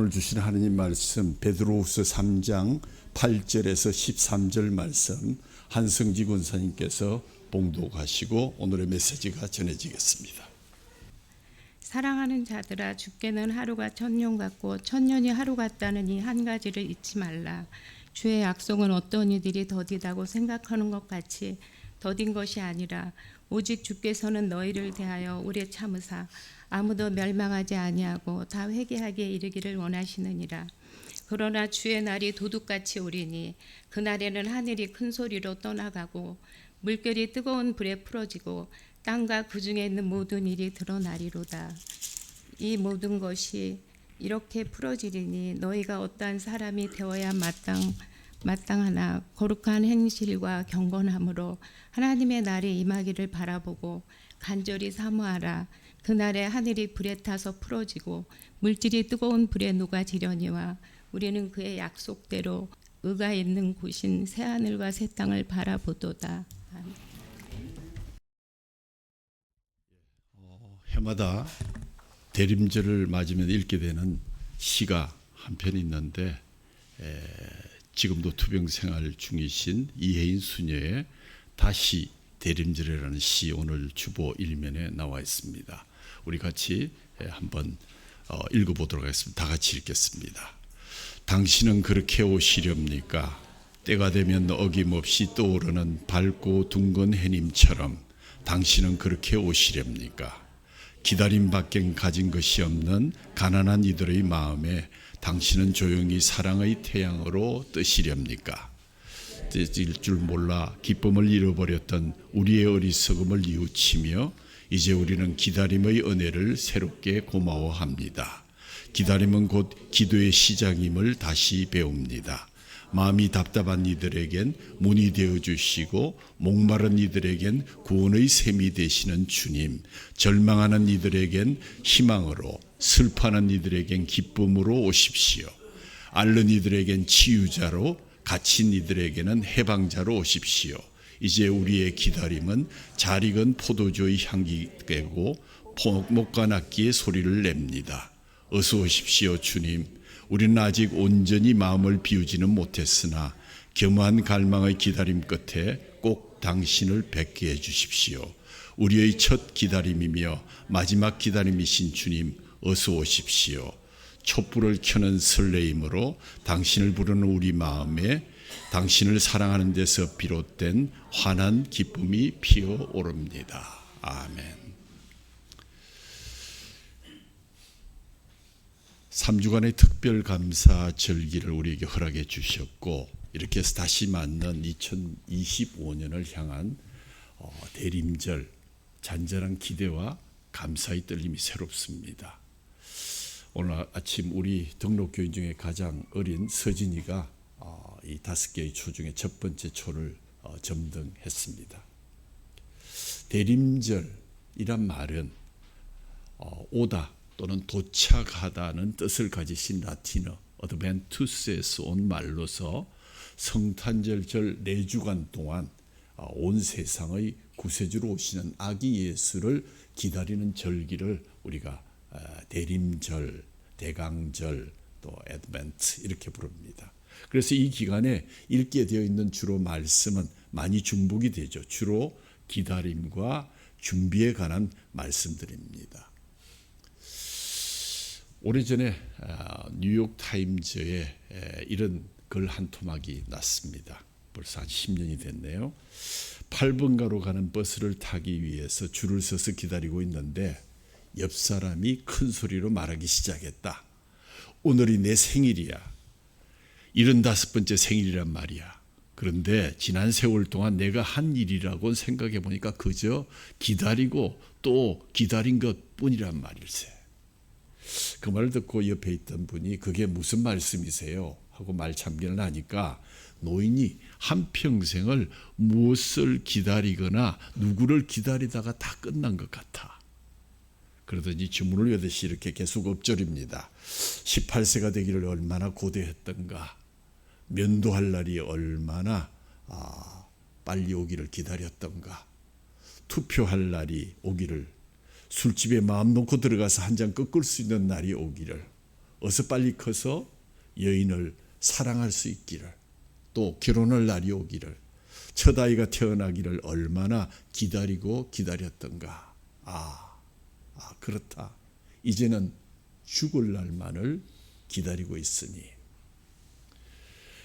오늘 주신 하나님 말씀 베드로후서 3장 8절에서 13절 말씀 한성지 권사님께서 봉독하시고 오늘의 메시지가 전해지겠습니다. 사랑하는 자들아, 주께는 하루가 천년 같고 천년이 하루 같다는 이 한 가지를 잊지 말라. 주의 약속은 어떤 이들이 더디다고 생각하는 것 같이 더딘 것이 아니라 오직 주께서는 너희를 대하여 오래 참으사 아무도 멸망하지 아니하고 다 회개하기에 이르기를 원하시느니라. 그러나 주의 날이 도둑같이 오리니 그날에는 하늘이 큰 소리로 떠나가고 물결이 뜨거운 불에 풀어지고 땅과 그 중에 있는 모든 일이 드러나리로다. 이 모든 것이 이렇게 풀어지리니 너희가 어떠한 사람이 되어야 마땅하나 거룩한 행실과 경건함으로 하나님의 날이 임하기를 바라보고 간절히 사모하라. 그날에 하늘이 불에 타서 풀어지고 물질이 뜨거운 불에 녹아지려니와 우리는 그의 약속대로 의가 있는 곳인 새하늘과 새 땅을 바라보도다. 해마다 대림절을 맞으면 읽게 되는 시가 한 편 있는데 지금도 투병생활 중이신 이혜인 수녀의 다시 대림절이라는 시 오늘 주보 1면에 나와 있습니다. 우리 같이 한번 읽어보도록 하겠습니다. 다 같이 읽겠습니다. 당신은 그렇게 오시렵니까? 때가 되면 어김없이 떠오르는 밝고 둥근 해님처럼 당신은 그렇게 오시렵니까? 기다림밖엔 가진 것이 없는 가난한 이들의 마음에 당신은 조용히 사랑의 태양으로 뜨시렵니까? 뜨질 줄 몰라 기쁨을 잃어버렸던 우리의 어리석음을 뉘우치며 이제 우리는 기다림의 은혜를 새롭게 고마워합니다. 기다림은 곧 기도의 시작임을 다시 배웁니다. 마음이 답답한 이들에겐 문이 되어주시고 목마른 이들에겐 구원의 샘이 되시는 주님, 절망하는 이들에겐 희망으로, 슬퍼하는 이들에겐 기쁨으로 오십시오. 앓는 이들에겐 치유자로, 갇힌 이들에게는 해방자로 오십시오. 이제 우리의 기다림은 잘 익은 포도주의 향기 꿰고 목과 낙기의 소리를 냅니다. 어서 오십시오, 주님. 우리는 아직 온전히 마음을 비우지는 못했으나 겸허한 갈망의 기다림 끝에 꼭 당신을 뵙게 해주십시오. 우리의 첫 기다림이며 마지막 기다림이신 주님, 어서 오십시오. 촛불을 켜는 설레임으로 당신을 부르는 우리 마음에 당신을 사랑하는 데서 비롯된 환한 기쁨이 피어오릅니다. 아멘. 3주간의 특별 감사 절기를 우리에게 허락해 주셨고 이렇게 해서 다시 맞는 2025년을 향한 대림절 잔잔한 기대와 감사의 떨림이 새롭습니다. 오늘 아침 우리 등록교인 중에 가장 어린 서진이가 이 5개의 초 중에 첫 번째 초를 점등했습니다. 대림절이란 말은 오다 또는 도착하다는 뜻을 가지신 라틴어 어드벤투스에서 온 말로서 성탄절절 4주간 동안 온 세상의 구세주로 오시는 아기 예수를 기다리는 절기를 우리가 대림절, 대강절, 또 애드벤트 이렇게 부릅니다. 그래서 이 기간에 읽게 되어 있는 주로 말씀은 많이 중복이 되죠. 주로 기다림과 준비에 관한 말씀들입니다. 오래전에 뉴욕 타임즈에 이런 글 한 토막이 났습니다. 벌써 한 10년이 됐네요. 8번가로 가는 버스를 타기 위해서 줄을 서서 기다리고 있는데 옆 사람이 큰 소리로 말하기 시작했다. 오늘이 내 생일이야. 75번째 생일이란 말이야. 그런데 지난 세월 동안 내가 한 일이라고 생각해 보니까 그저 기다리고 또 기다린 것뿐이란 말일세. 그 말을 듣고 옆에 있던 분이 그게 무슨 말씀이세요? 하고 말참견을 하니까 노인이 한평생을 무엇을 기다리거나 누구를 기다리다가 다 끝난 것 같아. 그러더니 주문을 외듯이 이렇게 계속 엎절입니다. 18세가 되기를 얼마나 고대했던가. 면도할 날이 얼마나 빨리 오기를 기다렸던가. 투표할 날이 오기를 술집에 마음 놓고 들어가서 한 잔 꺾을 수 있는 날이 오기를 어서 빨리 커서 여인을 사랑할 수 있기를, 또 결혼할 날이 오기를, 첫 아이가 태어나기를 얼마나 기다리고 기다렸던가. 그렇다. 이제는 죽을 날만을 기다리고 있으니.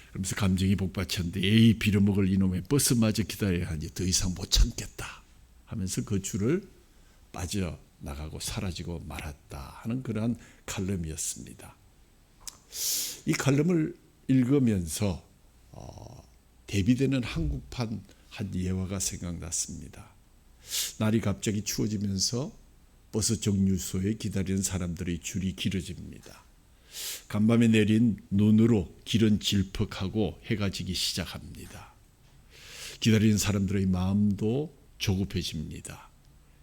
그러면서 감정이 복받쳤는데, 에이, 빌어먹을 이놈의 버스마저 기다려야 하니 더 이상 못 참겠다 하면서 그 줄을 빠져나가고 사라지고 말았다 하는 그러한 칼럼이었습니다. 이 칼럼을 읽으면서 대비되는 한국판 한 예화가 생각났습니다. 날이 갑자기 추워지면서 버스 정류소에 기다리는 사람들의 줄이 길어집니다. 간밤에 내린 눈으로 길은 질퍽하고 해가 지기 시작합니다. 기다리는 사람들의 마음도 조급해집니다.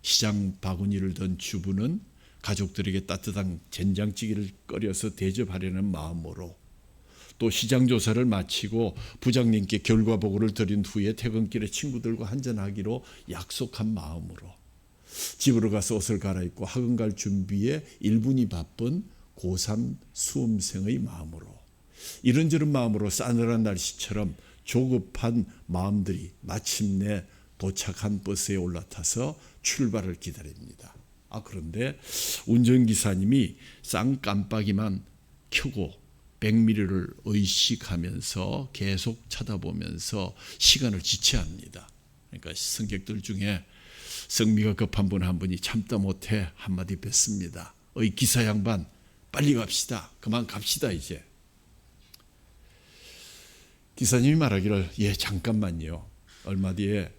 시장 바구니를 든 주부는 가족들에게 따뜻한 된장찌개를 끓여서 대접하려는 마음으로, 또 시장 조사를 마치고 부장님께 결과 보고를 드린 후에 퇴근길에 친구들과 한잔하기로 약속한 마음으로, 집으로 가서 옷을 갈아입고 학원 갈 준비에 1분이 바쁜 고3 수험생의 마음으로, 이런저런 마음으로 싸늘한 날씨처럼 조급한 마음들이 마침내 도착한 버스에 올라타서 출발을 기다립니다. 그런데 운전기사님이 쌍깜빡이만 켜고 백미러를 의식하면서 계속 쳐다보면서 시간을 지체합니다. 그러니까 승객들 중에 성미가 급한 분 한 분이 참다 못해 한마디 뱉습니다. 어이 기사 양반, 빨리 갑시다. 그만 갑시다 이제. 기사님이 말하기를, 예, 잠깐만요. 얼마 뒤에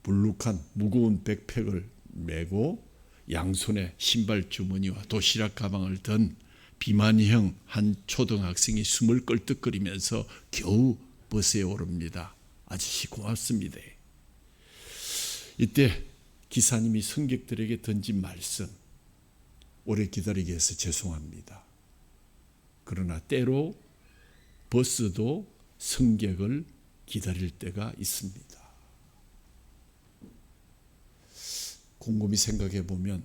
불룩한 무거운 백팩을 메고 양손에 신발 주머니와 도시락 가방을 든 비만형 한 초등학생이 숨을 껄떡거리면서 겨우 버스에 오릅니다. 아저씨 고맙습니다. 이때 기사님이 승객들에게 던진 말씀, 오래 기다리게 해서 죄송합니다. 그러나 때로 버스도 승객을 기다릴 때가 있습니다. 곰곰이 생각해 보면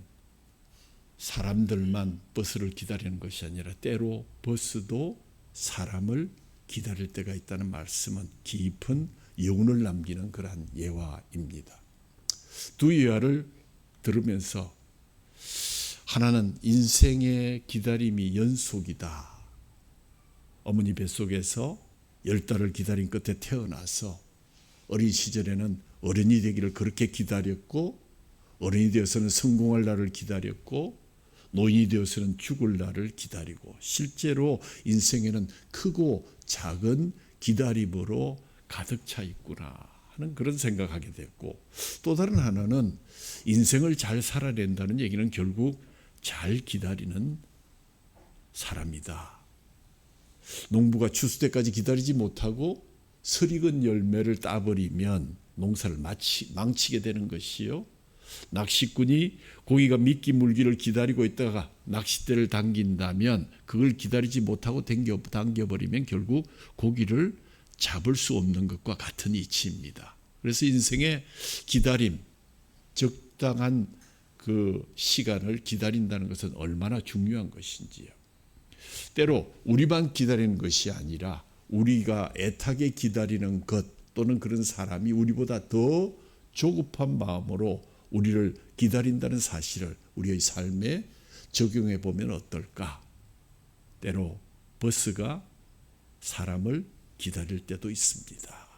사람들만 버스를 기다리는 것이 아니라 때로 버스도 사람을 기다릴 때가 있다는 말씀은 깊은 여운을 남기는 그러한 예화입니다. 두 예화를 들으면서 하나는 인생의 기다림이 연속이다. 어머니 뱃속에서 10달을 기다린 끝에 태어나서 어린 시절에는 어른이 되기를 그렇게 기다렸고, 어른이 되어서는 성공할 날을 기다렸고, 노인이 되어서는 죽을 날을 기다리고, 실제로 인생에는 크고 작은 기다림으로 가득 차 있구나 하는 그런 생각하게 됐고, 또 다른 하나는 인생을 잘 살아낸다는 얘기는 결국 잘 기다리는 사람이다. 농부가 추수 때까지 기다리지 못하고 설익은 열매를 따버리면 농사를 망치게 되는 것이요, 낚시꾼이 고기가 미끼 물기를 기다리고 있다가 낚싯대를 당긴다면 그걸 기다리지 못하고 당겨버리면 결국 고기를 잡을 수 없는 것과 같은 이치입니다. 그래서 인생의 기다림, 적당한 그 시간을 기다린다는 것은 얼마나 중요한 것인지요. 때로 우리만 기다리는 것이 아니라 우리가 애타게 기다리는 것 또는 그런 사람이 우리보다 더 조급한 마음으로 우리를 기다린다는 사실을 우리의 삶에 적용해 보면 어떨까? 때로 버스가 사람을 기다릴 때도 있습니다.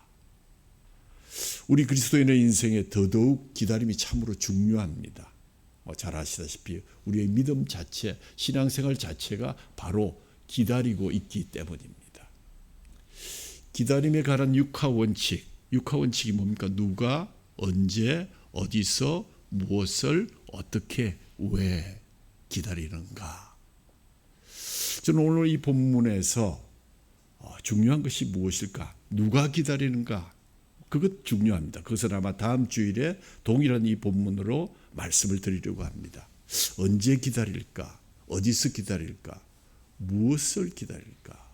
우리 그리스도인의 인생에 더더욱 기다림이 참으로 중요합니다. 잘 아시다시피 우리의 믿음 자체, 신앙생활 자체가 바로 기다리고 있기 때문입니다. 기다림에 관한 육하원칙이 뭡니까? 누가, 언제, 어디서, 무엇을, 어떻게, 왜 기다리는가? 저는 오늘 이 본문에서 중요한 것이 무엇일까? 누가 기다리는가? 그것 중요합니다. 그것은 아마 다음 주일에 동일한 이 본문으로 말씀을 드리려고 합니다. 언제 기다릴까? 어디서 기다릴까? 무엇을 기다릴까?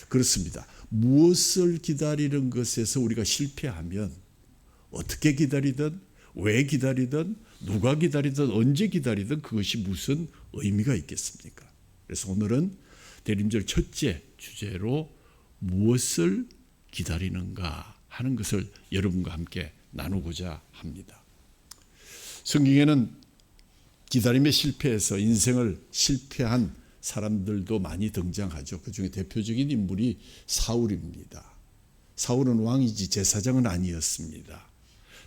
그렇습니다. 무엇을 기다리는 것에서 우리가 실패하면 어떻게 기다리든, 왜 기다리든, 누가 기다리든, 언제 기다리든 그것이 무슨 의미가 있겠습니까? 그래서 오늘은 대림절 첫째 주제로 무엇을 기다리는가 하는 것을 여러분과 함께 나누고자 합니다. 성경에는 기다림에 실패해서 인생을 실패한 사람들도 많이 등장하죠. 그중에 대표적인 인물이 사울입니다. 사울은 왕이지 제사장은 아니었습니다.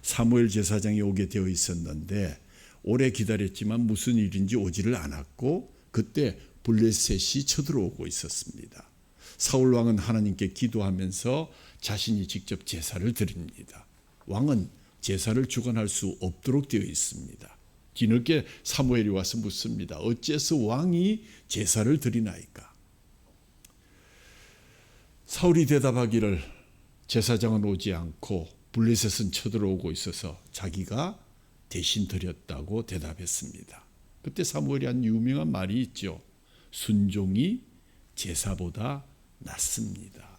사무엘 제사장이 오게 되어 있었는데 오래 기다렸지만 무슨 일인지 오지를 않았고 그때 블레셋이 쳐들어오고 있었습니다. 사울 왕은 하나님께 기도하면서 자신이 직접 제사를 드립니다. 왕은 제사를 주관할 수 없도록 되어 있습니다. 뒤늦게 사무엘이 와서 묻습니다. 어째서 왕이 제사를 드리나이까? 사울이 대답하기를 제사장은 오지 않고 블레셋은 쳐들어오고 있어서 자기가 대신 드렸다고 대답했습니다. 그때 사무엘이 한 유명한 말이 있죠. 순종이 제사보다 낫습니다.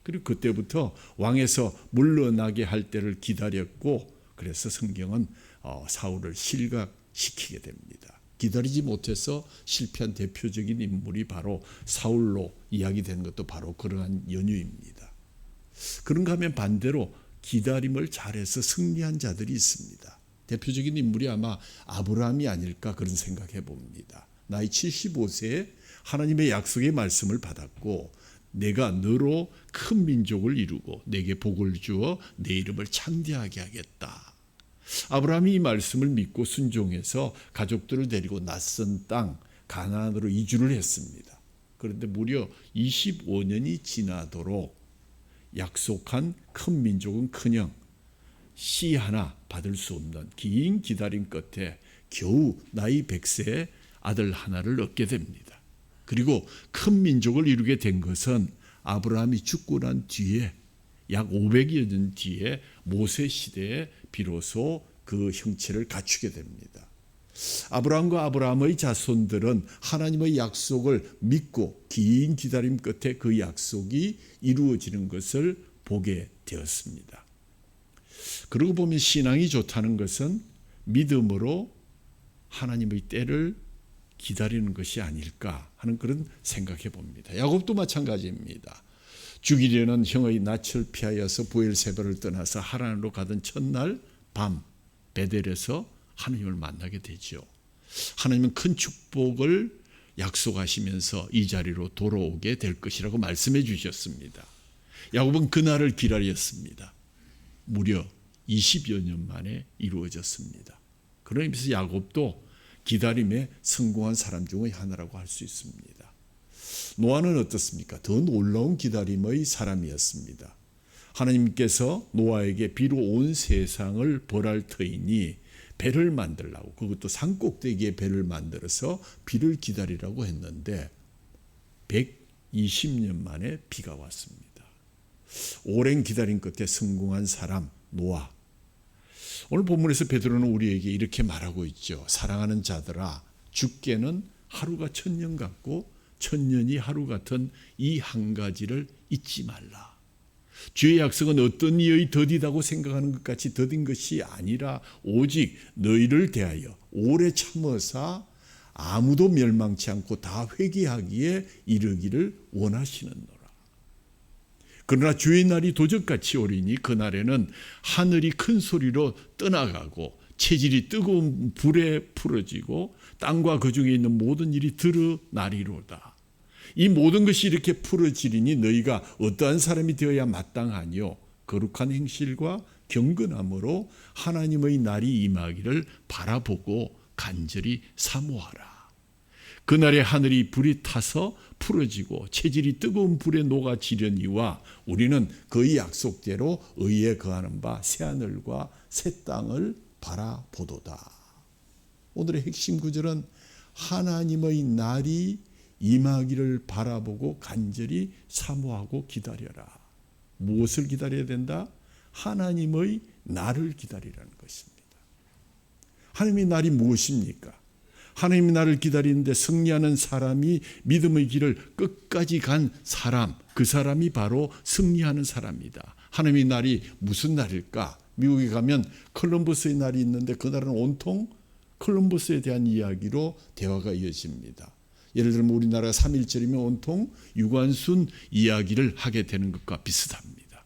그리고 그때부터 왕에서 물러나게 할 때를 기다렸고 그래서 성경은 사울을 실각시키게 됩니다. 기다리지 못해서 실패한 대표적인 인물이 바로 사울로 이야기된 것도 바로 그러한 연유입니다. 그런가 하면 반대로 기다림을 잘해서 승리한 자들이 있습니다. 대표적인 인물이 아마 아브라함이 아닐까 그런 생각해 봅니다. 나이 75세에 하나님의 약속의 말씀을 받았고 내가 너로 큰 민족을 이루고 내게 복을 주어 내 이름을 창대하게 하겠다. 아브라함이 이 말씀을 믿고 순종해서 가족들을 데리고 낯선 땅 가나안으로 이주를 했습니다. 그런데 무려 25년이 지나도록 약속한 큰 민족은 씨 하나 받을 수 없는 긴 기다림 끝에 겨우 나이 100세에 아들 하나를 얻게 됩니다. 그리고 큰 민족을 이루게 된 것은 아브라함이 죽고 난 뒤에 약 500여 년 뒤에 모세 시대에 비로소 그 형체를 갖추게 됩니다. 아브라함과 아브라함의 자손들은 하나님의 약속을 믿고 긴 기다림 끝에 그 약속이 이루어지는 것을 보게 되었습니다. 그러고 보면 신앙이 좋다는 것은 믿음으로 하나님의 때를 기다리는 것이 아닐까 하는 그런 생각해 봅니다. 야곱도 마찬가지입니다. 죽이려는 형의 낯을 피하여서 부엘세바를 떠나서 하란으로 가던 첫날 밤 베델에서 하나님을 만나게 되죠. 하나님은 큰 축복을 약속하시면서 이 자리로 돌아오게 될 것이라고 말씀해 주셨습니다. 야곱은 그날을 기다렸습니다. 무려 20여 년 만에 이루어졌습니다. 그런 의미에서 야곱도 기다림에 성공한 사람 중의 하나라고 할 수 있습니다. 노아는 어떻습니까? 더 놀라운 기다림의 사람이었습니다. 하나님께서 노아에게 비로 온 세상을 벌할 터이니 배를 만들라고 그것도 산 꼭대기에 배를 만들어서 비를 기다리라고 했는데 120년 만에 비가 왔습니다. 오랜 기다림 끝에 성공한 사람 노아. 오늘 본문에서 베드로는 우리에게 이렇게 말하고 있죠. 사랑하는 자들아 주께는 하루가 1000년 같고 1000년이 하루 같은 이 한 가지를 잊지 말라. 주의 약속은 어떤 이의 더디다고 생각하는 것 같이 더딘 것이 아니라 오직 너희를 대하여 오래 참으사 아무도 멸망치 않고 다 회개하기에 이르기를 원하시는도라. 그러나 주의 날이 도적같이 오리니 그날에는 하늘이 큰 소리로 떠나가고 체질이 뜨거운 불에 풀어지고 땅과 그 중에 있는 모든 일이 드러나리로다. 이 모든 것이 이렇게 풀어지리니 너희가 어떠한 사람이 되어야 마땅하뇨. 거룩한 행실과 경건함으로 하나님의 날이 임하기를 바라보고 간절히 사모하라. 그날에 하늘이 불이 타서 풀어지고 체질이 뜨거운 불에 녹아지려니와 우리는 그의 약속대로 의에 거하는 바 새하늘과 새 땅을 바라보도다. 오늘의 핵심 구절은 하나님의 날이 임하기를 바라보고 간절히 사모하고 기다려라. 무엇을 기다려야 된다? 하나님의 날을 기다리라는 것입니다. 하나님의 날이 무엇입니까? 하나님의 날을 기다리는데 승리하는 사람이 믿음의 길을 끝까지 간 사람, 그 사람이 바로 승리하는 사람이다. 하나님의 날이 무슨 날일까? 미국에 가면 콜럼버스의 날이 있는데 그날은 온통 콜럼버스에 대한 이야기로 대화가 이어집니다. 예를 들면 우리나라가 3.1절이면 온통 유관순 이야기를 하게 되는 것과 비슷합니다.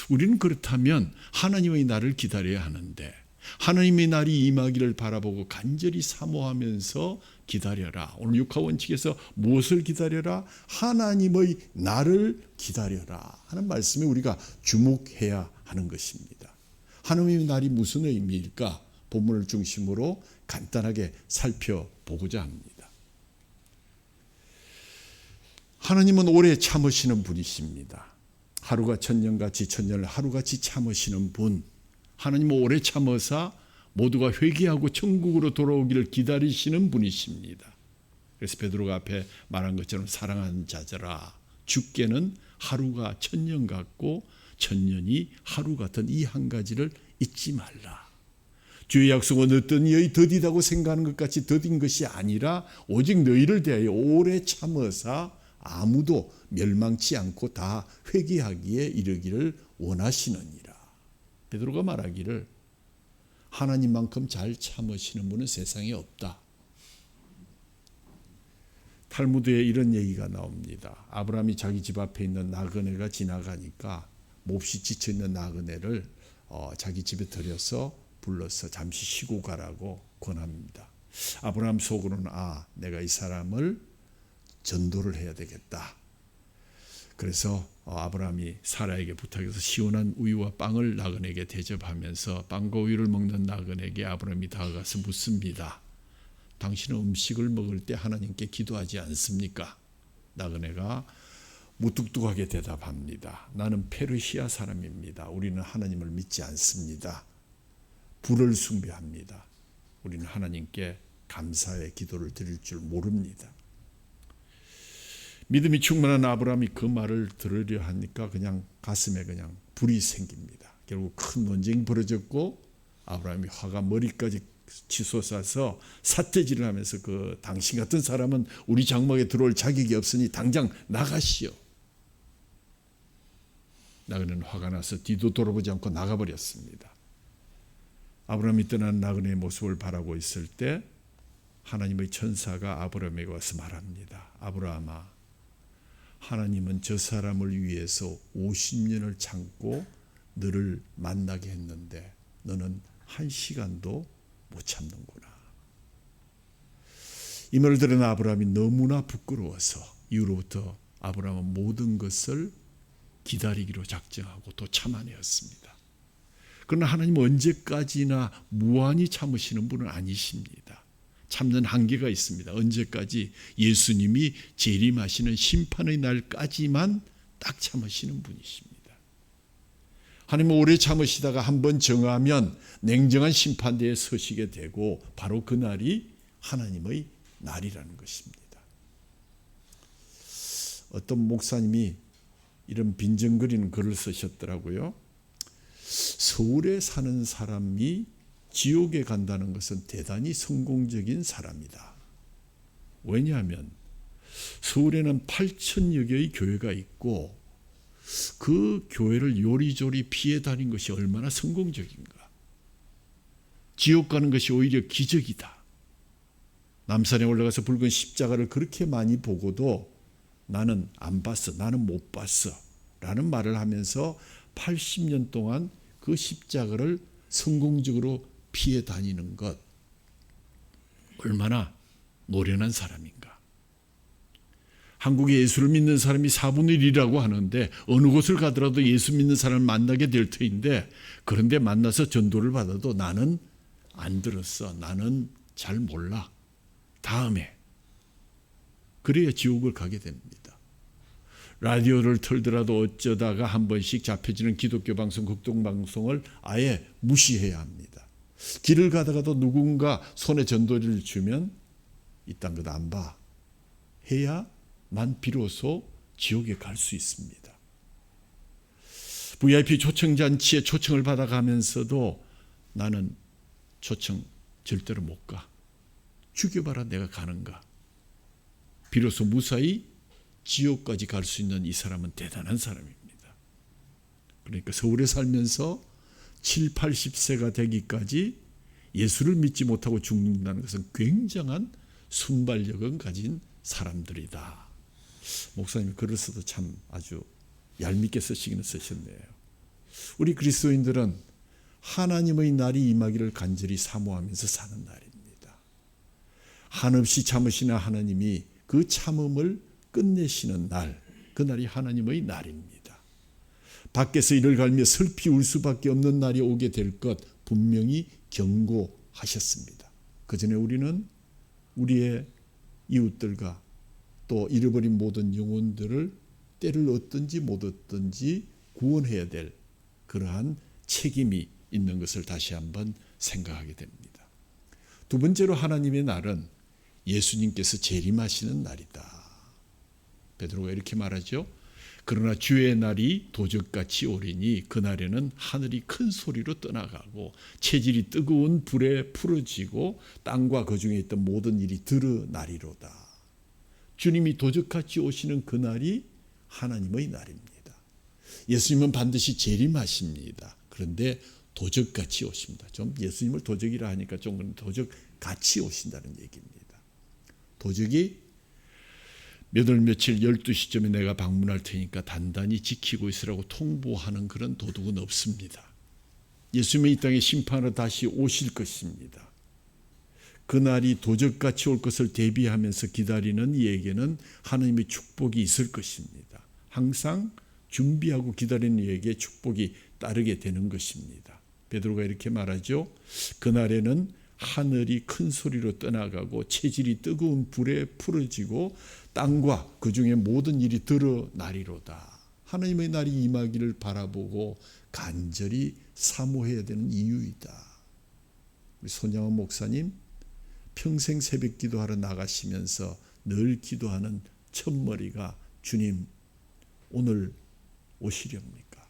우리는 그렇다면 하나님의 날을 기다려야 하는데 하나님의 날이 임하기를 바라보고 간절히 사모하면서 기다려라. 오늘 육하원칙에서 무엇을 기다려라? 하나님의 날을 기다려라 하는 말씀에 우리가 주목해야 하는 것입니다. 하나님의 날이 무슨 의미일까? 본문을 중심으로 간단하게 살펴보고자 합니다. 하나님은 오래 참으시는 분이십니다. 하루가 천년같이 천년을 하루같이 참으시는 분. 하나님은 오래 참으사 모두가 회개하고 천국으로 돌아오기를 기다리시는 분이십니다. 그래서 베드로가 앞에 말한 것처럼 사랑하는 자들아, 주께는 하루가 천년 같고 천년이 하루 같은 이 한 가지를 잊지 말라. 주의 약속은 어떤 이의 더디다고 생각하는 것 같이 더딘 것이 아니라 오직 너희를 대하여 오래 참으사 아무도 멸망치 않고 다 회개하기에 이르기를 원하시느니라. 베드로가 말하기를 하나님만큼 잘 참으시는 분은 세상에 없다. 탈무드에 이런 얘기가 나옵니다. 아브라함이 자기 집 앞에 있는 나그네가 지나가니까 몹시 지쳐있는 나그네를 자기 집에 들여서 불러서 잠시 쉬고 가라고 권합니다. 아브라함 속으로는 내가 이 사람을 전도를 해야 되겠다. 그래서 아브라함이 사라에게 부탁해서 시원한 우유와 빵을 나그네에게 대접하면서 빵과 우유를 먹는 나그네에게 아브라함이 다가가서 묻습니다. 당신은 음식을 먹을 때 하나님께 기도하지 않습니까? 나그네가 무뚝뚝하게 대답합니다. 나는 페르시아 사람입니다. 우리는 하나님을 믿지 않습니다. 불을 숭배합니다. 우리는 하나님께 감사의 기도를 드릴 줄 모릅니다. 믿음이 충만한 아브라함이 그 말을 들으려 하니까 그냥 가슴에 그냥 불이 생깁니다. 결국 큰 논쟁이 벌어졌고 아브라함이 화가 머리까지 치솟아서 삿대질을 하면서 당신 같은 사람은 우리 장막에 들어올 자격이 없으니 당장 나가시오. 나그네는 화가 나서 뒤도 돌아보지 않고 나가버렸습니다. 아브라함이 떠난 나그네의 모습을 바라고 있을 때 하나님의 천사가 아브라함에게 와서 말합니다. 아브라함아, 하나님은 저 사람을 위해서 50년을 참고 너를 만나게 했는데 너는 1시간도 못 참는구나. 이 말을 들은 아브라함이 너무나 부끄러워서 이후로부터 아브라함은 모든 것을 기다리기로 작정하고 또 참아내었습니다. 그러나 하나님은 언제까지나 무한히 참으시는 분은 아니십니다. 참는 한계가 있습니다. 언제까지? 예수님이 재림하시는 심판의 날까지만 딱 참으시는 분이십니다. 하나님은 오래 참으시다가 한번 정하면 냉정한 심판대에 서시게 되고 바로 그 날이 하나님의 날이라는 것입니다. 어떤 목사님이 이런 빈정거리는 글을 쓰셨더라고요. 서울에 사는 사람이 지옥에 간다는 것은 대단히 성공적인 사람이다. 왜냐하면 서울에는 8,000여 개의 교회가 있고 그 교회를 요리조리 피해 다닌 것이 얼마나 성공적인가. 지옥 가는 것이 오히려 기적이다. 남산에 올라가서 붉은 십자가를 그렇게 많이 보고도 나는 안 봤어, 나는 못 봤어 라는 말을 하면서 80년 동안 그 십자가를 성공적으로 피해 다니는 것, 얼마나 노련한 사람인가. 한국에 예수를 믿는 사람이 4분의 1이라고 하는데 어느 곳을 가더라도 예수 믿는 사람을 만나게 될 터인데 그런데 만나서 전도를 받아도 나는 안 들었어, 나는 잘 몰라, 다음에. 그래야 지옥을 가게 됩니다. 라디오를 틀더라도 어쩌다가 한 번씩 잡혀지는 기독교 방송, 극동 방송을 아예 무시해야 합니다. 길을 가다가도 누군가 손에 전도리를 주면 이딴 것 안 봐 해야만 비로소 지옥에 갈 수 있습니다. VIP 초청잔치에 초청을 받아가면서도 나는 초청 절대로 못 가. 죽여봐라 내가 가는가. 비로소 무사히 지옥까지 갈 수 있는 이 사람은 대단한 사람입니다. 그러니까 서울에 살면서 7, 80세가 되기까지 예수를 믿지 못하고 죽는다는 것은 굉장한 순발력을 가진 사람들이다. 목사님이 글을 써도 참 아주 얄밉게 쓰시기는 쓰셨네요. 우리 그리스도인들은 하나님의 날이 임하기를 간절히 사모하면서 사는 날입니다. 한없이 참으시는 하나님이 그 참음을 끝내시는 날, 그날이 하나님의 날입니다. 밖에서 이를 갈며 슬피 울 수밖에 없는 날이 오게 될 것 분명히 경고하셨습니다. 그 전에 우리는 우리의 이웃들과 또 잃어버린 모든 영혼들을 때를 얻든지 못 얻든지 구원해야 될 그러한 책임이 있는 것을 다시 한번 생각하게 됩니다. 두 번째로 하나님의 날은 예수님께서 재림하시는 날이다. 베드로가 이렇게 말하죠. 그러나 주의 날이 도적같이 오리니 그날에는 하늘이 큰 소리로 떠나가고 체질이 뜨거운 불에 풀어지고 땅과 그 중에 있던 모든 일이 드러나리로다. 주님이 도적같이 오시는 그날이 하나님의 날입니다. 예수님은 반드시 재림하십니다. 그런데 도적같이 오십니다. 좀 예수님을 도적이라 하니까 좀 도적같이 오신다는 얘기입니다. 도적이 몇 월 며칠 12시쯤에 내가 방문할 테니까 단단히 지키고 있으라고 통보하는 그런 도둑은 없습니다. 예수님이 이 땅에 심판으로 다시 오실 것입니다. 그날이 도적같이 올 것을 대비하면서 기다리는 이에게는 하나님의 축복이 있을 것입니다. 항상 준비하고 기다리는 이에게 축복이 따르게 되는 것입니다. 베드로가 이렇게 말하죠. 그날에는 하늘이 큰 소리로 떠나가고 체질이 뜨거운 불에 풀어지고 땅과 그 중에 모든 일이 드러나리로다. 하나님의 날이 임하기를 바라보고 간절히 사모해야 되는 이유이다. 우리 손양원 목사님 평생 새벽 기도하러 나가시면서 늘 기도하는 첫머리가 주님 오늘 오시렵니까?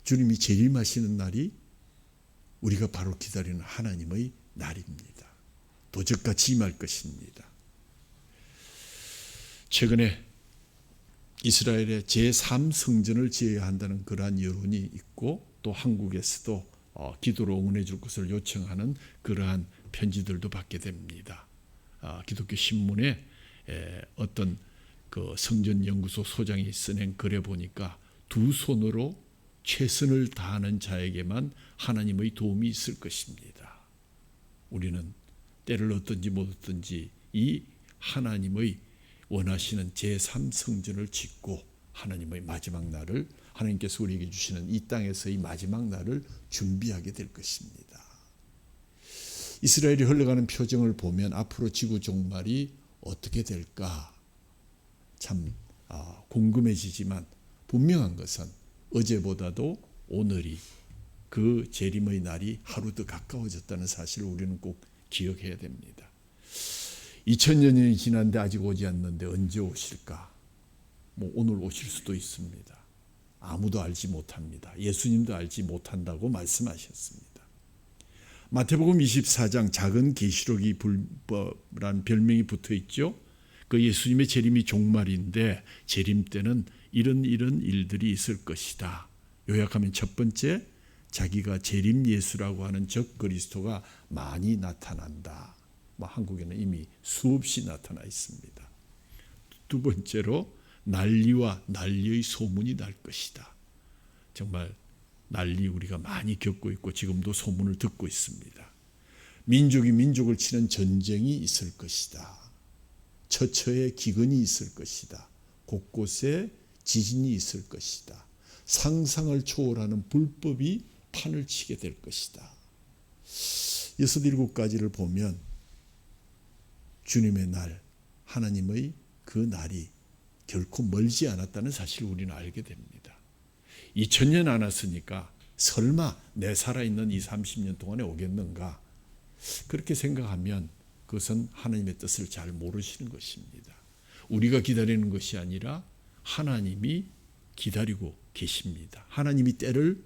주님이 재림하시는 날이 우리가 바로 기다리는 하나님의 날입니다. 도적같이 임할 것입니다. 최근에 이스라엘의 제3성전을 지어야 한다는 그러한 여론이 있고 또 한국에서도 기도로 응원해 줄 것을 요청하는 그러한 편지들도 받게 됩니다. 기독교 신문에 어떤 그 성전연구소 소장이 써낸 글에 보니까 두 손으로 최선을 다하는 자에게만 하나님의 도움이 있을 것입니다. 우리는 때를 얻든지 못 얻든지 이 하나님의 원하시는 제3성전을 짓고 하나님의 마지막 날을 하나님께서 우리에게 주시는 이 땅에서의 마지막 날을 준비하게 될 것입니다. 이스라엘이 흘러가는 표정을 보면 앞으로 지구 종말이 어떻게 될까 참 궁금해지지만 분명한 것은 어제보다도 오늘이 그 재림의 날이 하루 더 가까워졌다는 사실을 우리는 꼭 기억해야 됩니다. 2000년이 지났는데 아직 오지 않는데 언제 오실까? 오늘 오실 수도 있습니다. 아무도 알지 못합니다. 예수님도 알지 못한다고 말씀하셨습니다. 마태복음 24장 작은 계시록이 불법이라는 별명이 붙어 있죠. 그 예수님의 재림이 종말인데 재림 때는 이런 일들이 있을 것이다. 요약하면 첫 번째, 자기가 재림 예수라고 하는 적 그리스도가 많이 나타난다. 한국에는 이미 수없이 나타나 있습니다. 두 번째로 난리와 난리의 소문이 날 것이다. 정말 난리 우리가 많이 겪고 있고 지금도 소문을 듣고 있습니다. 민족이 민족을 치는 전쟁이 있을 것이다. 처처에 기근이 있을 것이다. 곳곳에 지진이 있을 것이다. 상상을 초월하는 불법이 판을 치게 될 것이다. 6, 7가지를 보면 주님의 날, 하나님의 그 날이 결코 멀지 않았다는 사실을 우리는 알게 됩니다. 2000년 안 왔으니까 설마 내 살아있는 20, 30년 동안에 오겠는가? 그렇게 생각하면 그것은 하나님의 뜻을 잘 모르시는 것입니다. 우리가 기다리는 것이 아니라 하나님이 기다리고 계십니다. 하나님이 때를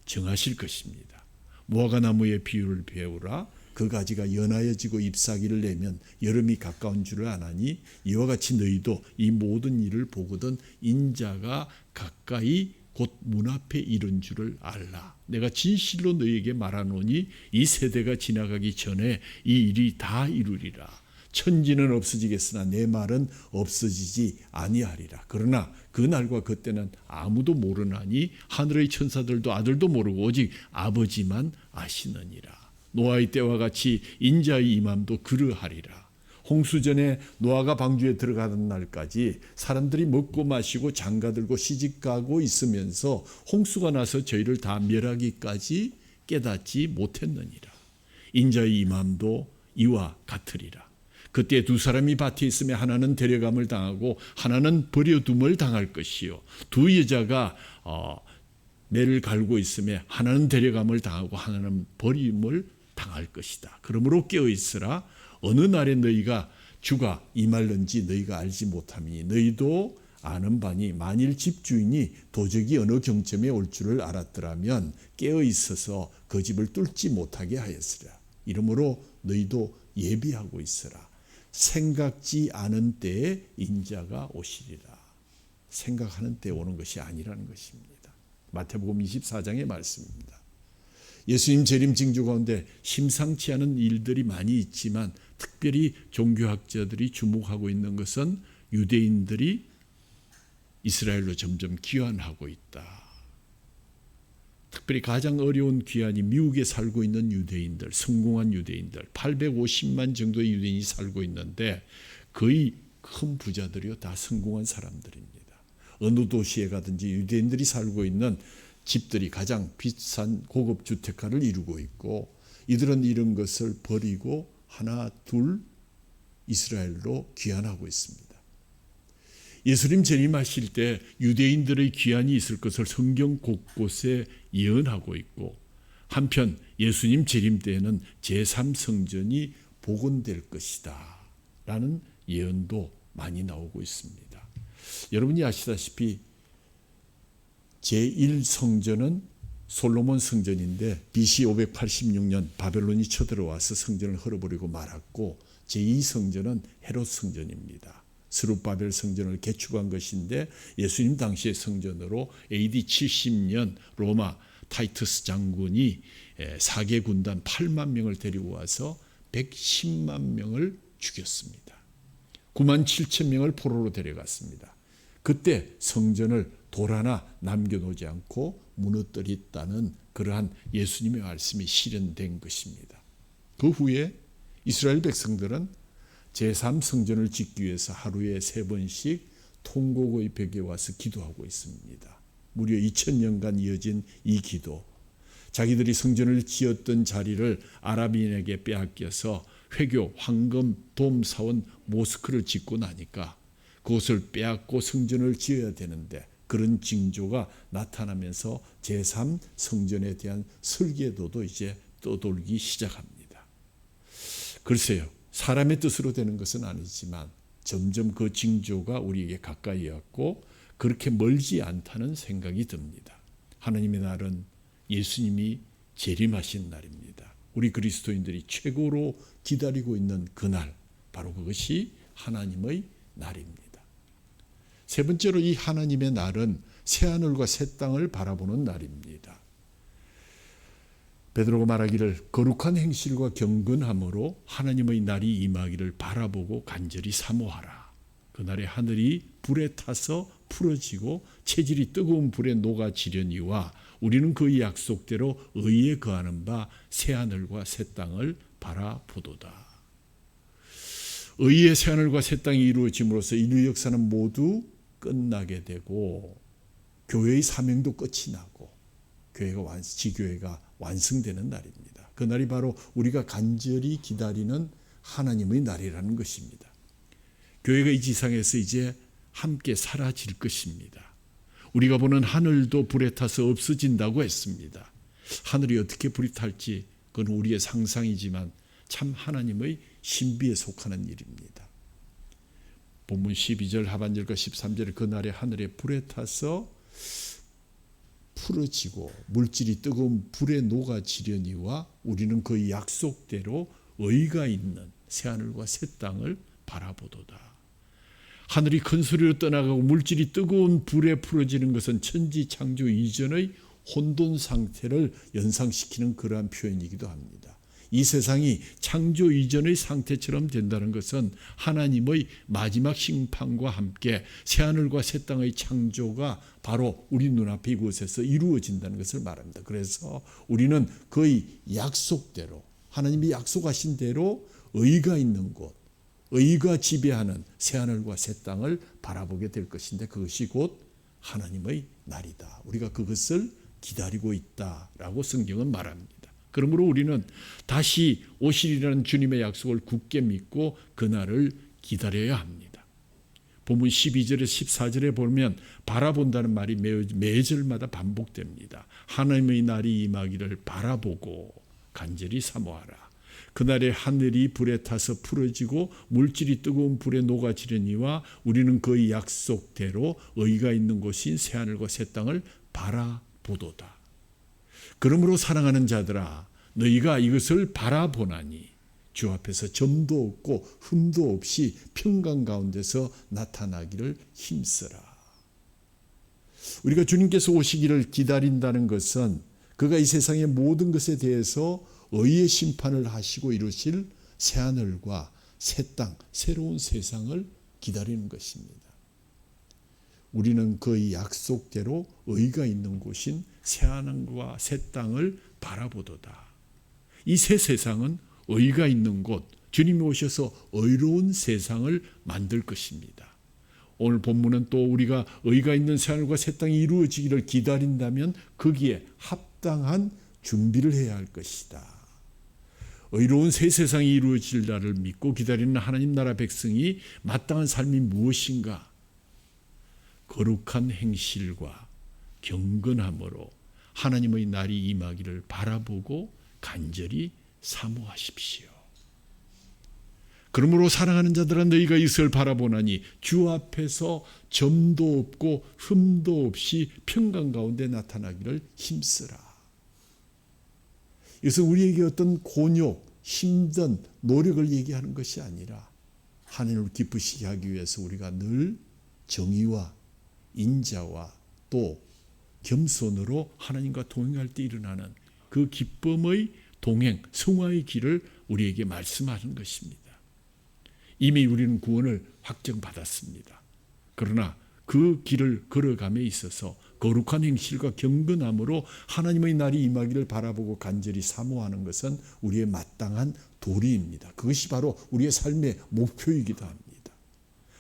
정하실 것입니다. 무화과나무의 비유를 배우라. 그 가지가 연하여지고 잎사귀를 내면 여름이 가까운 줄을 아나니 이와 같이 너희도 이 모든 일을 보거든 인자가 가까이 곧 문 앞에 이른 줄을 알라. 내가 진실로 너희에게 말하노니 이 세대가 지나가기 전에 이 일이 다 이루리라. 천지는 없어지겠으나 내 말은 없어지지 아니하리라. 그러나 그 날과 그때는 아무도 모르나니 하늘의 천사들도 아들도 모르고 오직 아버지만 아시느니라. 노아의 때와 같이 인자의 임함도 그러하리라. 홍수전에 노아가 방주에 들어가는 날까지 사람들이 먹고 마시고 장가들고 시집가고 있으면서 홍수가 나서 저희를 다 멸하기까지 깨닫지 못했느니라. 인자의 임함도 이와 같으리라. 그때 두 사람이 밭에 있으며 하나는 데려감을 당하고 하나는 버려둠을 당할 것이요, 두 여자가 매를 갈고 있으며 하나는 데려감을 당하고 하나는 버림을 당할 것이다. 그러므로 깨어있으라. 어느 날에 너희가 주가 임할는지 너희가 알지 못함이니 너희도 아는 바니 만일 집주인이 도적이 어느 경점에 올 줄을 알았더라면 깨어있어서 그 집을 뚫지 못하게 하였으리라. 이러므로 너희도 예비하고 있으라. 생각지 않은 때에 인자가 오시리라. 생각하는 때에 오는 것이 아니라는 것입니다. 마태복음 24장의 말씀입니다. 예수님 재림 징조 가운데 심상치 않은 일들이 많이 있지만 특별히 종교학자들이 주목하고 있는 것은 유대인들이 이스라엘로 점점 귀환하고 있다. 특별히 가장 어려운 귀환이 미국에 살고 있는 유대인들, 성공한 유대인들, 850만 정도의 유대인이 살고 있는데 거의 큰 부자들이요, 다 성공한 사람들입니다. 어느 도시에 가든지 유대인들이 살고 있는 집들이 가장 비싼 고급 주택가를 이루고 있고, 이들은 이런 것을 버리고 하나 둘 이스라엘로 귀환하고 있습니다. 예수님 재림하실 때 유대인들의 귀환이 있을 것을 성경 곳곳에 예언하고 있고, 한편 예수님 재림 때에는 제3성전이 복원될 것이다 라는 예언도 많이 나오고 있습니다. 여러분이 아시다시피 제1성전은 솔로몬 성전인데 BC 586년 바벨론이 쳐들어와서 성전을 헐어버리고 말았고, 제2성전은 헤롯 성전입니다. 스룹바벨 성전을 개축한 것인데 예수님 당시의 성전으로 AD 70년 로마 타이투스 장군이 사개 군단 8만 명을 데리고 와서 110만 명을 죽였습니다. 9만 7천 명을 포로로 데려갔습니다. 그때 성전을 돌 하나 남겨놓지 않고 무너뜨렸다는 그러한 예수님의 말씀이 실현된 것입니다. 그 후에 이스라엘 백성들은 제3성전을 짓기 위해서 하루에 3번씩 통곡의 벽에 와서 기도하고 있습니다. 무려 2000년간 이어진 이 기도, 자기들이 성전을 지었던 자리를 아랍인에게 빼앗겨서 회교, 황금, 돔 사원 모스크를 짓고 나니까 그것을 빼앗고 성전을 지어야 되는데 그런 징조가 나타나면서 제3성전에 대한 설계도도 이제 떠돌기 시작합니다. 글쎄요, 사람의 뜻으로 되는 것은 아니지만 점점 그 징조가 우리에게 가까이 왔고 그렇게 멀지 않다는 생각이 듭니다. 하나님의 날은 예수님이 재림하신 날입니다. 우리 그리스도인들이 최고로 기다리고 있는 그날, 바로 그것이 하나님의 날입니다. 세 번째로 이 하나님의 날은 새하늘과 새 땅을 바라보는 날입니다. 베드로가 말하기를 거룩한 행실과 경건함으로 하나님의 날이 임하기를 바라보고 간절히 사모하라. 그날에 하늘이 불에 타서 풀어지고 체질이 뜨거운 불에 녹아지려니와 우리는 그 약속대로 의에 거하는 바 새하늘과 새 땅을 바라보도다. 의의 새하늘과 새 땅이 이루어짐으로써 인류 역사는 모두 끝나게 되고 교회의 사명도 끝이 나고 지교회가 완성되는 날입니다. 그날이 바로 우리가 간절히 기다리는 하나님의 날이라는 것입니다. 교회가 이 지상에서 이제 함께 사라질 것입니다. 우리가 보는 하늘도 불에 타서 없어진다고 했습니다. 하늘이 어떻게 불이 탈지 그건 우리의 상상이지만 참 하나님의 신비에 속하는 일입니다. 본문 12절 하반절과 13절에 그날에 하늘에 불에 타서 풀어지고 물질이 뜨거운 불에 녹아지려니와 우리는 그 약속대로 의가 있는 새하늘과 새 땅을 바라보도다. 하늘이 큰 소리로 떠나가고 물질이 뜨거운 불에 풀어지는 것은 천지 창조 이전의 혼돈 상태를 연상시키는 그러한 표현이기도 합니다. 이 세상이 창조 이전의 상태처럼 된다는 것은 하나님의 마지막 심판과 함께 새하늘과 새 땅의 창조가 바로 우리 눈앞에 이곳에서 이루어진다는 것을 말합니다. 그래서 우리는 거의 약속대로, 하나님이 약속하신 대로 의가 있는 곳, 의가 지배하는 새하늘과 새 땅을 바라보게 될 것인데, 그것이 곧 하나님의 날이다. 우리가 그것을 기다리고 있다라고 성경은 말합니다. 그러므로 우리는 다시 오시리라는 주님의 약속을 굳게 믿고 그날을 기다려야 합니다. 본문 12절에서 14절에 보면 바라본다는 말이 매 절마다 반복됩니다. 하나님의 날이 임하기를 바라보고 간절히 사모하라. 그날에 하늘이 불에 타서 풀어지고 물질이 뜨거운 불에 녹아지려니와 우리는 그의 약속대로 의가 있는 곳인 새하늘과 새 땅을 바라보도다. 그러므로 사랑하는 자들아, 너희가 이것을 바라보나니 주 앞에서 점도 없고 흠도 없이 평강 가운데서 나타나기를 힘쓰라. 우리가 주님께서 오시기를 기다린다는 것은 그가 이 세상의 모든 것에 대해서 의의 심판을 하시고 이루실 새하늘과 새 땅, 새로운 세상을 기다리는 것입니다. 우리는 그의 약속대로 의가 있는 곳인 새하늘과 새 땅을 바라보도다. 이 새 세상은 의가 있는 곳, 주님이 오셔서 의로운 세상을 만들 것입니다. 오늘 본문은 또 우리가 의가 있는 새하늘과 새 땅이 이루어지기를 기다린다면 거기에 합당한 준비를 해야 할 것이다. 의로운 새 세상이 이루어질 날을 믿고 기다리는 하나님 나라 백성이 마땅한 삶이 무엇인가? 거룩한 행실과 경건함으로 하나님의 날이 임하기를 바라보고 간절히 사모하십시오. 그러므로 사랑하는 자들아, 너희가 이것을 바라보나니 주 앞에서 점도 없고 흠도 없이 평강 가운데 나타나기를 힘쓰라. 이것은 우리에게 어떤 곤욕, 힘든 노력을 얘기하는 것이 아니라 하나님을 기쁘시게 하기 위해서 우리가 늘 정의와 인자와 또 겸손으로 하나님과 동행할 때 일어나는 그 기쁨의 동행, 성화의 길을 우리에게 말씀하는 것입니다. 이미 우리는 구원을 확정받았습니다. 그러나 그 길을 걸어감에 있어서 거룩한 행실과 경건함으로 하나님의 날이 임하기를 바라보고 간절히 사모하는 것은 우리의 마땅한 도리입니다. 그것이 바로 우리의 삶의 목표이기도 합니다.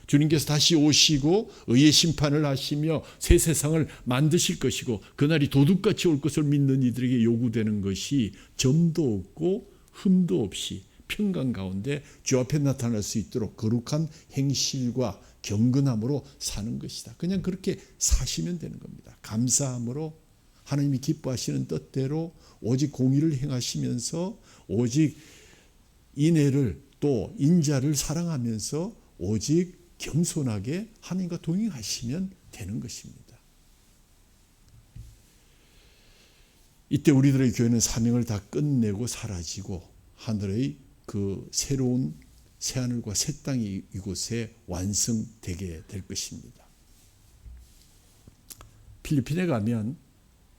주님께서 다시 오시고 의의 심판을 하시며 새 세상을 만드실 것이고 그날이 도둑같이 올 것을 믿는 이들에게 요구되는 것이 점도 없고 흠도 없이 평강 가운데 주 앞에 나타날 수 있도록 거룩한 행실과 경건함으로 사는 것이다. 그냥 그렇게 사시면 되는 겁니다. 감사함으로 하나님이 기뻐하시는 뜻대로 오직 공의를 행하시면서 오직 인애를 또 인자를 사랑하면서 오직 겸손하게 하나님과 동행하시면 되는 것입니다. 이때 우리들의 교회는 사명을 다 끝내고 사라지고 하늘의 그 새로운 새하늘과 새 땅이 이곳에 완성되게 될 것입니다. 필리핀에 가면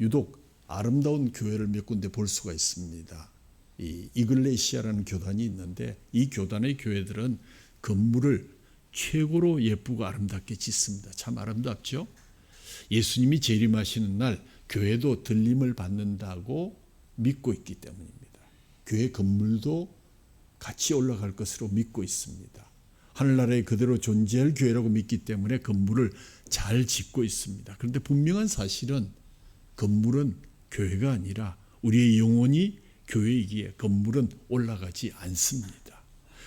유독 아름다운 교회를 몇 군데 볼 수가 있습니다. 이 이글레시아라는 교단이 있는데 이 교단의 교회들은 건물을 최고로 예쁘고 아름답게 짓습니다. 참 아름답죠? 예수님이 재림하시는 날 교회도 들림을 받는다고 믿고 있기 때문입니다. 교회 건물도 같이 올라갈 것으로 믿고 있습니다. 하늘나라에 그대로 존재할 교회라고 믿기 때문에 건물을 잘 짓고 있습니다. 그런데 분명한 사실은 건물은 교회가 아니라 우리의 영혼이 교회이기에 건물은 올라가지 않습니다.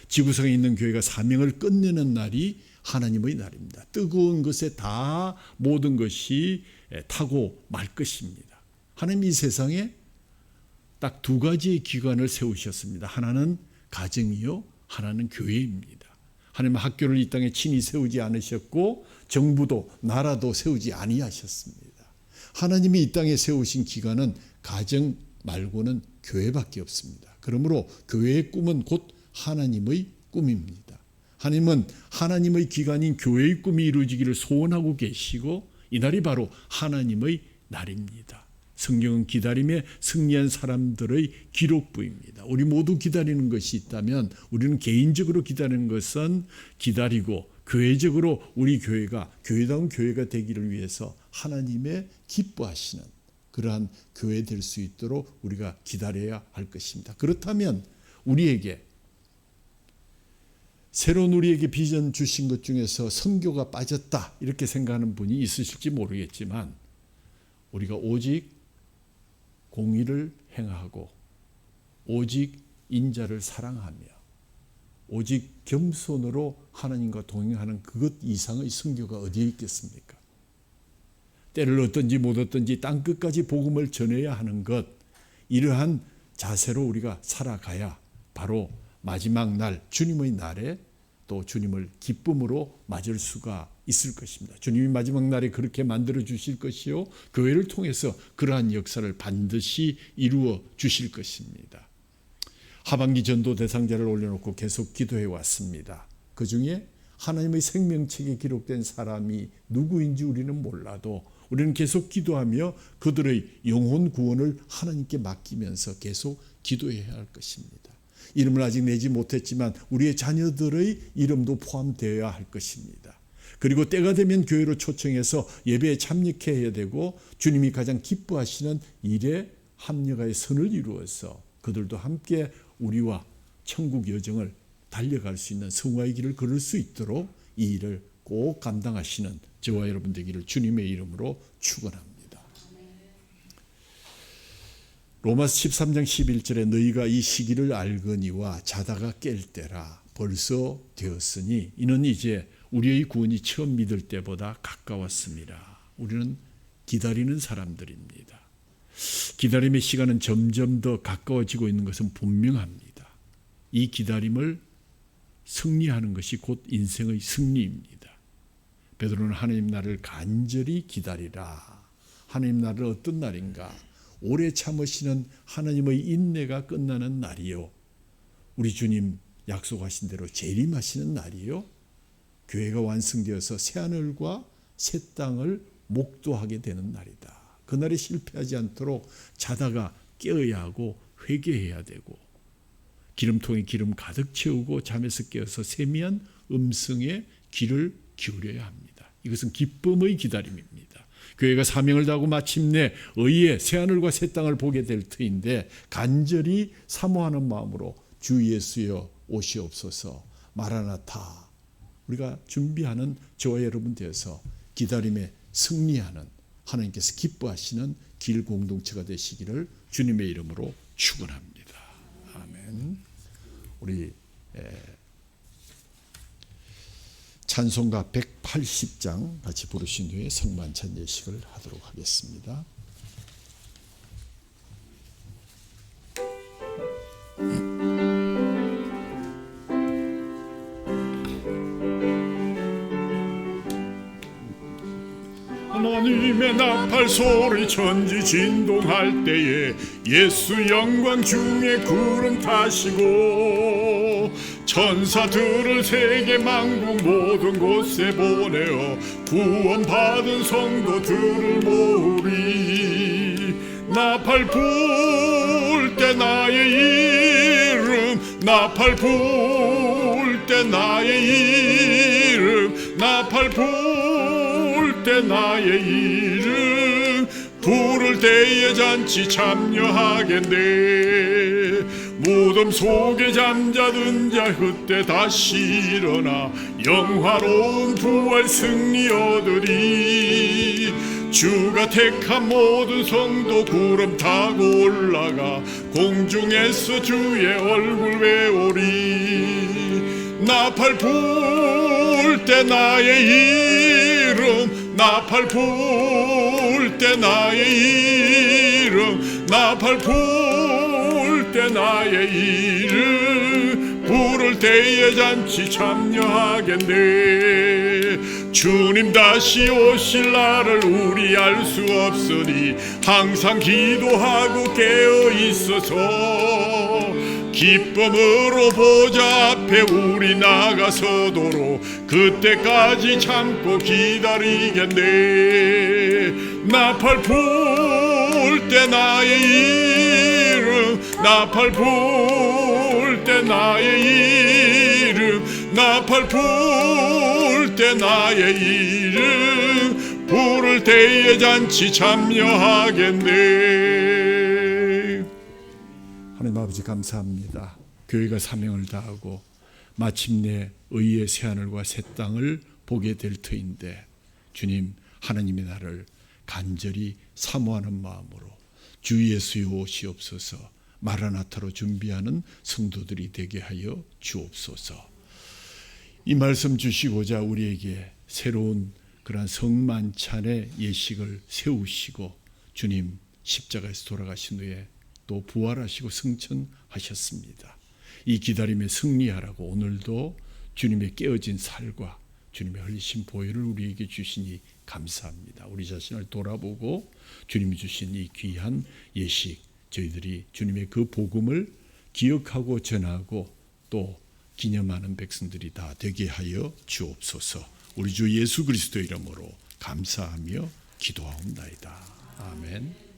지구상에 있는 교회가 사명을 끝내는 날이 하나님의 날입니다. 뜨거운 것에 다 모든 것이 타고 말 것입니다. 하나님이 이 세상에 딱 두 가지의 기관을 세우셨습니다. 하나는 가정이요, 하나는 교회입니다. 하나님은 학교를 이 땅에 친히 세우지 않으셨고 정부도 나라도 세우지 아니하셨습니다. 하나님이 이 땅에 세우신 기관은 가정 말고는 교회밖에 없습니다. 그러므로 교회의 꿈은 곧 하나님의 꿈입니다. 하나님은 하나님의 기관인 교회의 꿈이 이루어지기를 소원하고 계시고 이날이 바로 하나님의 날입니다. 성경은 기다림에 승리한 사람들의 기록부입니다. 우리 모두 기다리는 것이 있다면 우리는 개인적으로 기다리는 것은 기다리고 교회적으로 우리 교회가 교회다운 교회가 되기를 위해서 하나님의 기뻐하시는 그러한 교회 될 수 있도록 우리가 기다려야 할 것입니다. 그렇다면 우리에게 새로운 우리에게 비전 주신 것 중에서 선교가 빠졌다 이렇게 생각하는 분이 있으실지 모르겠지만 우리가 오직 공의를 행하고 오직 인자를 사랑하며 오직 겸손으로 하나님과 동행하는 그것 이상의 선교가 어디에 있겠습니까? 때를 얻든지 못 얻든지 땅끝까지 복음을 전해야 하는 것, 이러한 자세로 우리가 살아가야 바로 마지막 날 주님의 날에 또 주님을 기쁨으로 맞을 수가 있을 것입니다. 주님이 마지막 날에 그렇게 만들어 주실 것이요 교회를 통해서 그러한 역사를 반드시 이루어 주실 것입니다. 하반기 전도 대상자를 올려놓고 계속 기도해 왔습니다. 그 중에 하나님의 생명책에 기록된 사람이 누구인지 우리는 몰라도 우리는 계속 기도하며 그들의 영혼 구원을 하나님께 맡기면서 계속 기도해야 할 것입니다. 이름을 아직 내지 못했지만 우리의 자녀들의 이름도 포함되어야 할 것입니다. 그리고 때가 되면 교회로 초청해서 예배에 참여해야 되고 주님이 가장 기뻐하시는 일에 합력하여 선을 이루어서 그들도 함께 우리와 천국 여정을 달려갈 수 있는 성화의 길을 걸을 수 있도록 이 일을 꼭 감당하시는 저와 여러분 되기를 주님의 이름으로 축원합니다. 로마서 13장 11절에 너희가 이 시기를 알거니와 자다가 깰 때라 벌써 되었으니 이는 이제 우리의 구원이 처음 믿을 때보다 가까웠습니다. 우리는 기다리는 사람들입니다. 기다림의 시간은 점점 더 가까워지고 있는 것은 분명합니다. 이 기다림을 승리하는 것이 곧 인생의 승리입니다. 베드로는 하나님 나라를 간절히 기다리라. 하나님 나라는 어떤 날인가? 오래 참으시는 하나님의 인내가 끝나는 날이요. 우리 주님 약속하신 대로 재림하시는 날이요. 교회가 완성되어서 새하늘과 새 땅을 목도하게 되는 날이다. 그날에 실패하지 않도록 자다가 깨어야 하고 회개해야 되고 기름통에 기름 가득 채우고 잠에서 깨어서 세미한 음성에 귀를 기울여야 합니다. 이것은 기쁨의 기다림입니다. 교회가 사명을 다하고 마침내 의의 새하늘과 새 땅을 보게 될 터인데 간절히 사모하는 마음으로 주 예수여 오시옵소서 마라나타 우리가 준비하는 저와 여러분 되어서 기다림에 승리하는 하나님께서 기뻐하시는 길 공동체가 되시기를 주님의 이름으로 축원합니다. 아멘. 우리 찬송가 180장 같이 부르신 후에 성만찬 예식을 하도록 하겠습니다. 하나님의 나팔 소리 천지 진동할 때에 예수 영광 중에 구름 타시고 천사들을 세계 만국 모든 곳에 보내어 구원받은 성도들을 모으리. 나팔 불 때 나의 이름 나팔 불 때 나의 이름 나팔 불 때 나의 이름 부를 때에 잔치 참여하겠네. 무덤 속에 잠자던 자 그때 다시 일어나 영화로운 부활 승리 얻으리. 주가 택한 모든 성도 구름 타고 올라가 공중에서 주의 얼굴 외우리. 나팔 불 때 나의 이름 나팔 불 때 나의 이름 나팔 불 때 나의 이름 부를 때에 잔치 참여하겠네. 주님 다시 오실 날을 우리 알 수 없으니 항상 기도하고 깨어 있어서 기쁨으로 보좌 앞에 우리 나가서도록 그때까지 참고 기다리겠네. 나팔 불 때 나의 이름 나팔 불 때 나의 이름 나팔 불 때 나의 이름 부를 때에 잔치 참여하겠네. 하나님 아버지 감사합니다. 교회가 사명을 다하고 마침내 의의 새하늘과 새 땅을 보게 될 터인데 주님 하나님의 나를 간절히 사모하는 마음으로 주 예수의 오시옵소서 마라나타로 준비하는 성도들이 되게 하여 주옵소서. 이 말씀 주시고자 우리에게 새로운 그러한 성만찬의 예식을 세우시고 주님 십자가에서 돌아가신 후에 또 부활하시고 승천하셨습니다. 이 기다림에 승리하라고 오늘도 주님의 깨어진 살과 주님의 흘리신 보혈을 우리에게 주시니 감사합니다. 우리 자신을 돌아보고 주님이 주신 이 귀한 예식 저희들이 주님의 그 복음을 기억하고 전하고 또 기념하는 백성들이 다 되게 하여 주옵소서. 우리 주 예수 그리스도 이름으로 감사하며 기도하옵나이다. 아멘.